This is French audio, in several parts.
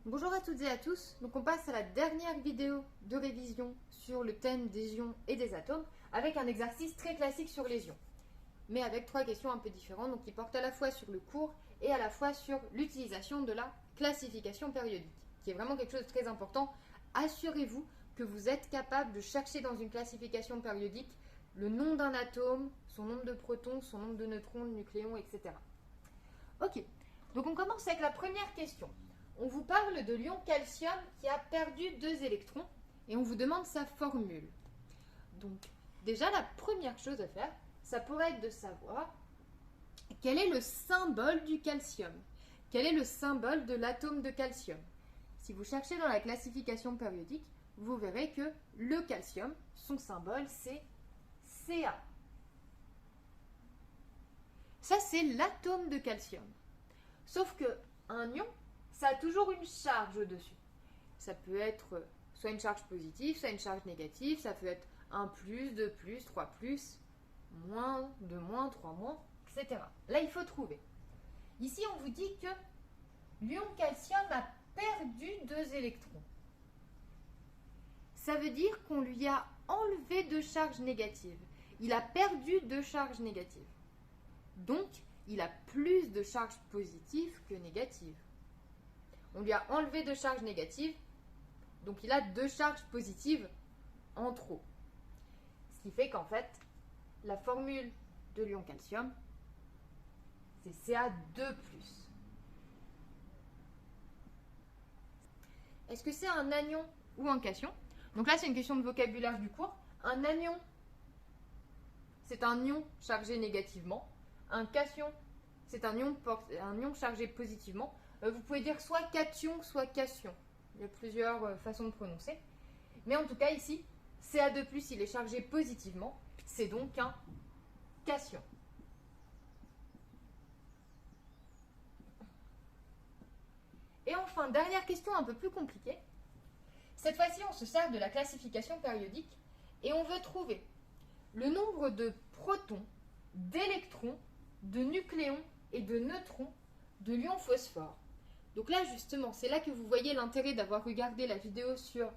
Bonjour à toutes et à tous, donc on passe à la dernière vidéo de révision sur le thème des ions et des atomes avec un exercice très classique sur les ions, mais avec trois questions un peu différentes, donc qui portent à la fois sur le cours et à la fois sur l'utilisation de la classification périodique, qui est vraiment quelque chose de très important. Assurez-vous que vous êtes capable de chercher dans une classification périodique le nom d'un atome, son nombre de protons, son nombre de neutrons, de nucléons, etc. Ok, donc on commence avec la première question. On vous parle de l'ion calcium qui a perdu 2 électrons et on vous demande sa formule. Donc, déjà, la première chose à faire, ça pourrait être de savoir quel est le symbole du calcium. Quel est le symbole de l'atome de calcium? Si vous cherchez dans la classification périodique, vous verrez que le calcium, son symbole, c'est Ca. Ça, c'est l'atome de calcium. Sauf que un ion, ça a toujours une charge au-dessus. Ça peut être soit une charge positive, soit une charge négative. Ça peut être 1 plus, 2 plus, 3 plus, moins, 2 moins, 3 moins, etc. Là, il faut trouver. Ici, on vous dit que l'ion calcium a perdu 2 électrons. Ça veut dire qu'on lui a enlevé 2 charges négatives. Il a perdu 2 charges négatives. Donc, il a plus de charges positives que négatives. On lui a enlevé 2 charges négatives, donc il a 2 charges positives en trop. Ce qui fait qu'en fait, la formule de l'ion calcium, c'est Ca2+. Est-ce que c'est un anion ou un cation? Donc là, c'est une question de vocabulaire du cours. Un anion, c'est un ion chargé négativement. Un cation, c'est un ion chargé positivement. Vous pouvez dire soit cation, soit cation. Il y a plusieurs façons de prononcer. Mais en tout cas, ici, Ca2+, il est chargé positivement. C'est donc un cation. Et enfin, dernière question un peu plus compliquée. Cette fois-ci, on se sert de la classification périodique et on veut trouver le nombre de protons, d'électrons, de nucléons et de neutrons de l'ion phosphore. Donc là, justement, c'est là que vous voyez l'intérêt d'avoir regardé la vidéo sur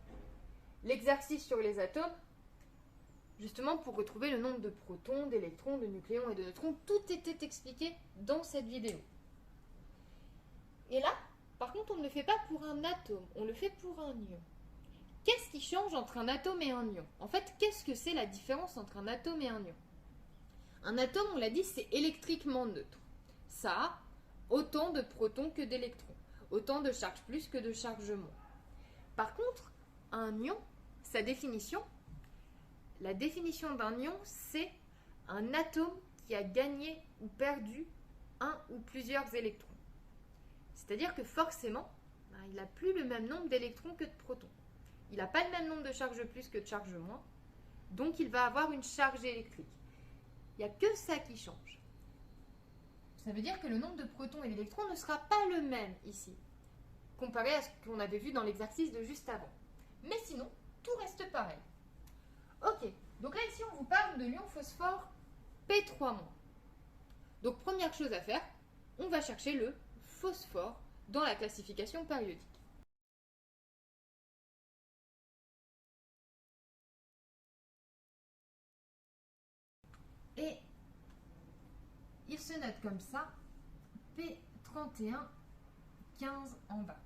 l'exercice sur les atomes, justement pour retrouver le nombre de protons, d'électrons, de nucléons et de neutrons. Tout était expliqué dans cette vidéo. Et là, par contre, on ne le fait pas pour un atome, on le fait pour un ion. Qu'est-ce qui change entre un atome et un ion? En fait, qu'est-ce que c'est la différence entre un atome et un ion? Un atome, on l'a dit, c'est électriquement neutre. Ça a autant de protons que d'électrons, autant de charges plus que de charges moins. Par contre, un ion, sa définition, la définition d'un ion, c'est un atome qui a gagné ou perdu un ou plusieurs électrons. C'est-à-dire que forcément, il n'a plus le même nombre d'électrons que de protons. Il n'a pas le même nombre de charges plus que de charges moins, donc il va avoir une charge électrique. Il n'y a que ça qui change. Ça veut dire que le nombre de protons et d'électrons ne sera pas le même ici, comparé à ce qu'on avait vu dans l'exercice de juste avant. Mais sinon, tout reste pareil. Ok, donc là ici on vous parle de l'ion phosphore P3-. Donc première chose à faire, on va chercher le phosphore dans la classification périodique. Et il se note comme ça, P31, 15 en bas.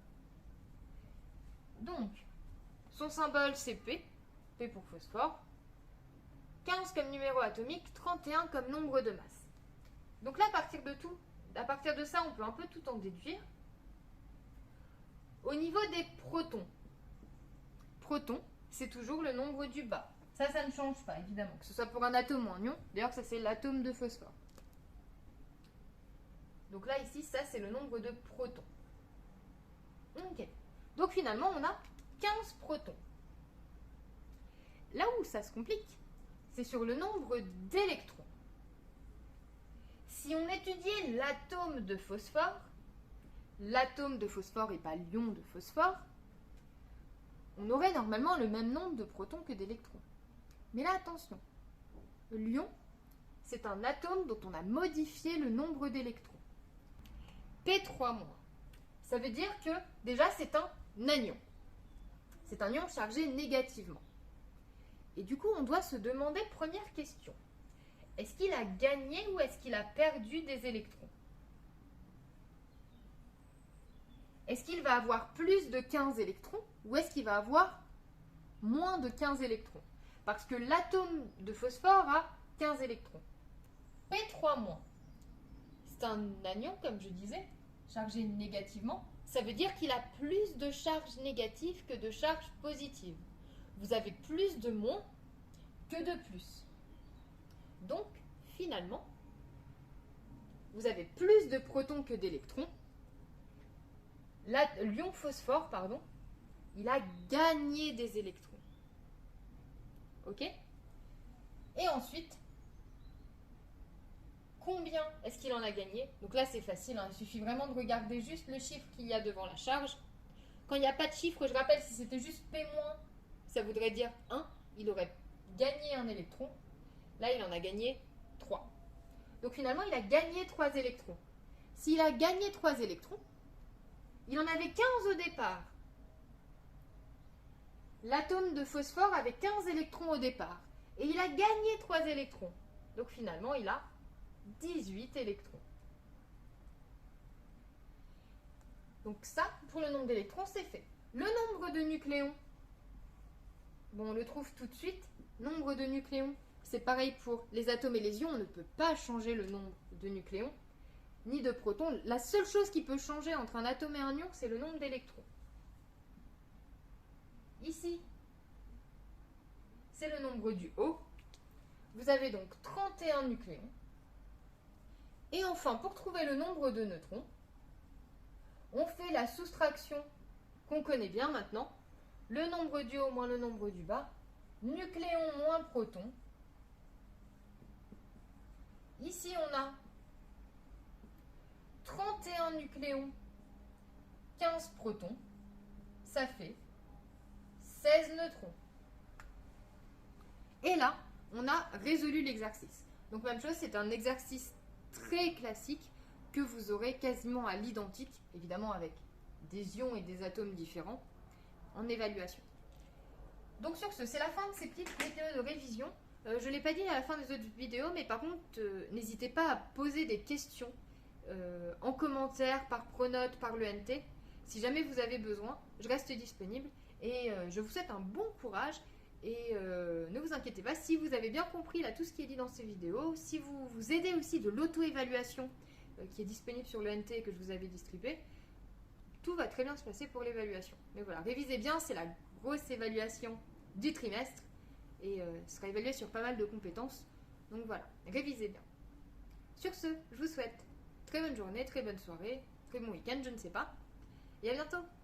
Donc, son symbole c'est P, P pour phosphore, 15 comme numéro atomique, 31 comme nombre de masse. Donc là, à partir de ça, on peut un peu tout en déduire. Au niveau des protons, c'est toujours le nombre du bas. Ça ne change pas, évidemment, que ce soit pour un atome ou un ion. D'ailleurs, ça, c'est l'atome de phosphore. Donc là, ici, ça, c'est le nombre de protons. Ok. Donc finalement, on a 15 protons. Là où ça se complique, c'est sur le nombre d'électrons. Si on étudiait l'atome de phosphore et pas l'ion de phosphore, on aurait normalement le même nombre de protons que d'électrons. Mais là, attention, l'ion, c'est un atome dont on a modifié le nombre d'électrons. P3-. Ça veut dire que déjà c'est un anion. C'est un ion chargé négativement. Et du coup, on doit se demander, première question, est-ce qu'il a gagné ou est-ce qu'il a perdu des électrons? Est-ce qu'il va avoir plus de 15 électrons ou est-ce qu'il va avoir moins de 15 électrons? Parce que l'atome de phosphore a 15 électrons. P3-, c'est un anion, comme je disais, chargé négativement. Ça veut dire qu'il a plus de charge négative que de charge positive. Vous avez plus de moins que de plus. Donc, finalement, vous avez plus de protons que d'électrons. L'ion phosphore, pardon, il a gagné des électrons. Ok? Et ensuite, combien est-ce qu'il en a gagné? Donc là, c'est facile, hein, il suffit vraiment de regarder juste le chiffre qu'il y a devant la charge. Quand il n'y a pas de chiffre, je rappelle, si c'était juste P-, ça voudrait dire 1, il aurait gagné un électron. Là, il en a gagné 3. Donc finalement, il a gagné 3 électrons. S'il a gagné 3 électrons, il en avait 15 au départ. L'atome de phosphore avait 15 électrons au départ. Et il a gagné 3 électrons. Donc finalement, il a 18 électrons. Donc ça, pour le nombre d'électrons, c'est fait. Le nombre de nucléons, bon, on le trouve tout de suite. Nombre de nucléons, c'est pareil pour les atomes et les ions. On ne peut pas changer le nombre de nucléons, ni de protons. La seule chose qui peut changer entre un atome et un ion, c'est le nombre d'électrons. Ici, c'est le nombre du O. Vous avez donc 31 nucléons. Et enfin, pour trouver le nombre de neutrons, on fait la soustraction qu'on connaît bien maintenant. Le nombre du haut moins le nombre du bas. Nucléons moins protons. Ici, on a 31 nucléons, 15 protons. Ça fait 16 neutrons. Et là, on a résolu l'exercice. Donc même chose, c'est un exercice très classique que vous aurez quasiment à l'identique, évidemment avec des ions et des atomes différents, en évaluation. Donc sur ce, c'est la fin de ces petites vidéos de révision. Je ne l'ai pas dit à la fin des autres vidéos, mais par contre, n'hésitez pas à poser des questions en commentaire, par Pronote, par l'ENT. Si jamais vous avez besoin, je reste disponible et je vous souhaite un bon courage. Et ne vous inquiétez pas, si vous avez bien compris là, tout ce qui est dit dans ces vidéos, si vous vous aidez aussi de l'auto-évaluation qui est disponible sur l'ENT et que je vous avais distribué, tout va très bien se passer pour l'évaluation. Mais voilà, révisez bien, c'est la grosse évaluation du trimestre et sera évalué sur pas mal de compétences. Donc voilà, révisez bien. Sur ce, je vous souhaite très bonne journée, très bonne soirée, très bon week-end, je ne sais pas. Et à bientôt!